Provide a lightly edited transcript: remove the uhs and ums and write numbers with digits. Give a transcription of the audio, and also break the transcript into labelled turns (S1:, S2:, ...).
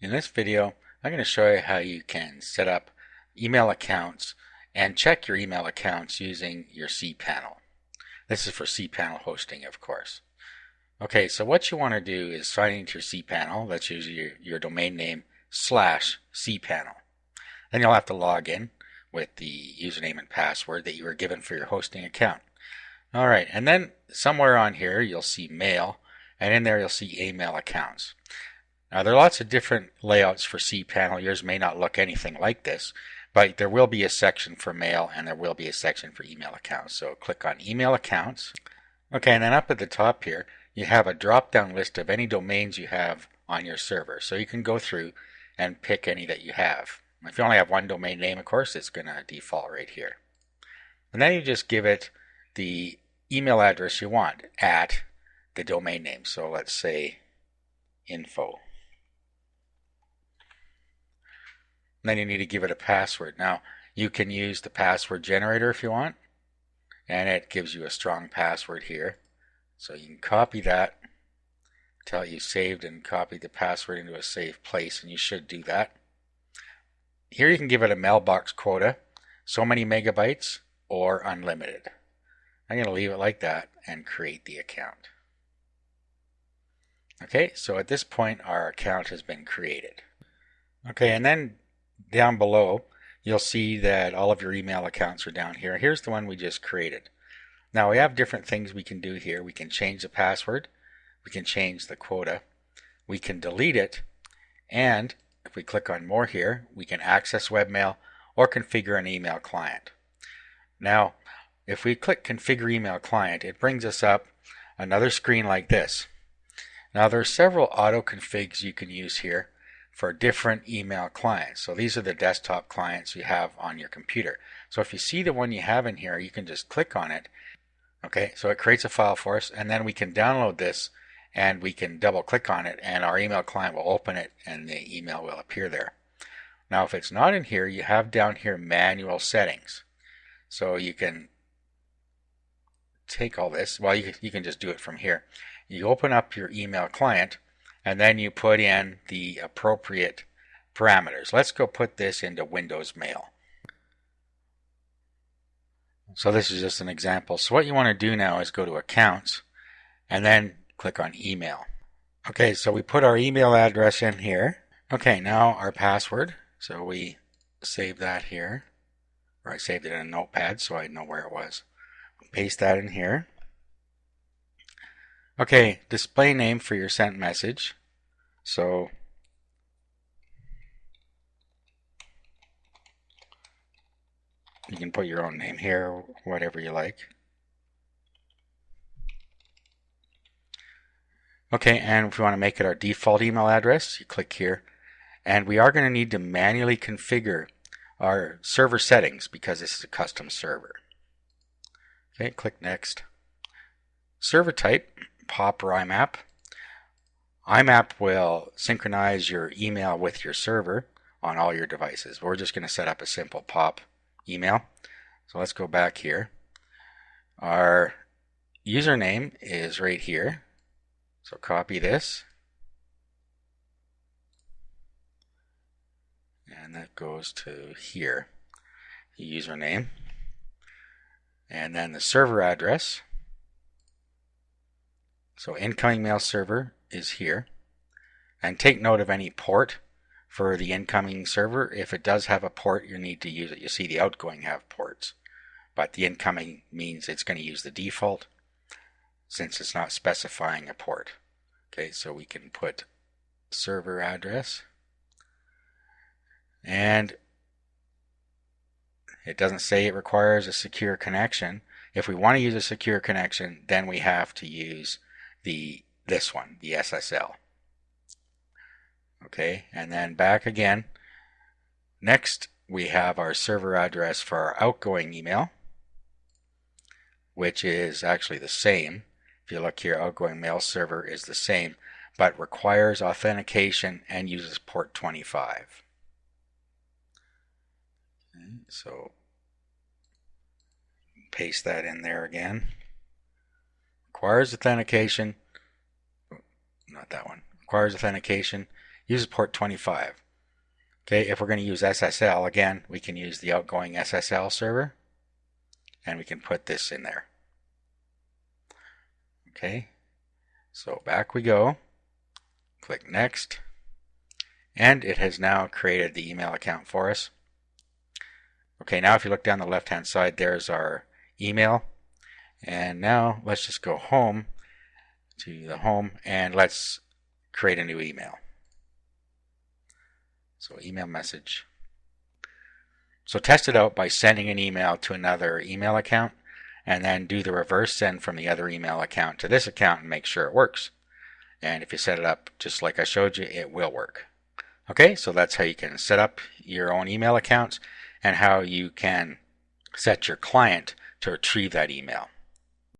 S1: In this video, I'm going to show you how you can set up email accounts and check your email accounts using your cPanel. This is for cPanel hosting, of course. Okay, so what you want to do is sign into your cPanel. Let's use your domain name /cPanel. Then you'll have to log in with the username and password that you were given for your hosting account. Alright, and then somewhere on here you'll see mail, and in there you'll see email accounts. Now there are lots of different layouts for cPanel. Yours may not look anything like this, but there will be a section for mail and there will be a section for email accounts. So click on email accounts. Okay, and then up at the top here you have a drop-down list of any domains you have on your server. So you can go through and pick any that you have. If you only have one domain name, of course, it's going to default right here. And then you just give it the email address you want at the domain name. So let's say info. And then you need to give it a password. Now, you can use the password generator if you want, and it gives you a strong password here. So you can copy that, tell it you saved and copied the password into a safe place, and you should do that. Here you can give it a mailbox quota, so many megabytes or unlimited. I'm going to leave it like that and create the account. Okay, so at this point our account has been created. Okay, and then down below you'll see that all of your email accounts are down here. Here's the one we just created. Now we have different things we can do here. We can change the password, we can change the quota, we can delete it, and if we click on more here, we can access webmail or configure an email client. Now, if we click configure email client, it brings us up another screen like this. Now there are several auto configs you can use here for different email clients. So these are the desktop clients you have on your computer. So if you see the one you have in here, you can just click on it. Okay, so it creates a file for us, and then we can download this and we can double click on it and our email client will open it and the email will appear there. Now if it's not in here, you have down here manual settings. So you can take all this, well you can just do it from here. You open up your email client and then you put in the appropriate parameters. Let's go put this into Windows Mail. So this is just an example. So what you want to do now is go to Accounts and then click on Email. Okay, so we put our email address in here. Okay, now our password. So we save that here. Or I saved it in a notepad so I know where it was. Paste that in here. Okay, display name for your sent message. So you can put your own name here, whatever you like. Okay, and if we want to make it our default email address, you click here. And we are going to need to manually configure our server settings because this is a custom server. Okay, click Next. Server type, POP or IMAP. IMAP will synchronize your email with your server on all your devices. We're just going to set up a simple POP email. So let's go back here. Our username is right here. So copy this. And that goes to here. The username. And then the server address. So incoming mail server is here. And take note of any port for the incoming server. If it does have a port, you need to use it. You see the outgoing have ports. But the incoming means it's going to use the default since it's not specifying a port. Okay, so we can put server address. And it doesn't say it requires a secure connection. If we want to use a secure connection, then we have to use this one, the SSL. Okay, and then back again. Next, we have our server address for our outgoing email, which is actually the same. If you look here, outgoing mail server is the same, but requires authentication and uses port 25. Okay, so paste that in there again. Requires authentication. Not that one. Requires authentication uses port 25. Okay, if we're going to use SSL, again, we can use the outgoing SSL server, and we can put this in there. Okay, so back we go. Click Next, and it has now created the email account for us. Okay, now if you look down the left-hand side, there's our email. And now let's just go home to the home, and let's create a new email. So email message. So test it out by sending an email to another email account, and then do the reverse send from the other email account to this account and make sure it works. And if you set it up just like I showed you, it will work. Okay, so that's how you can set up your own email accounts and how you can set your client to retrieve that email.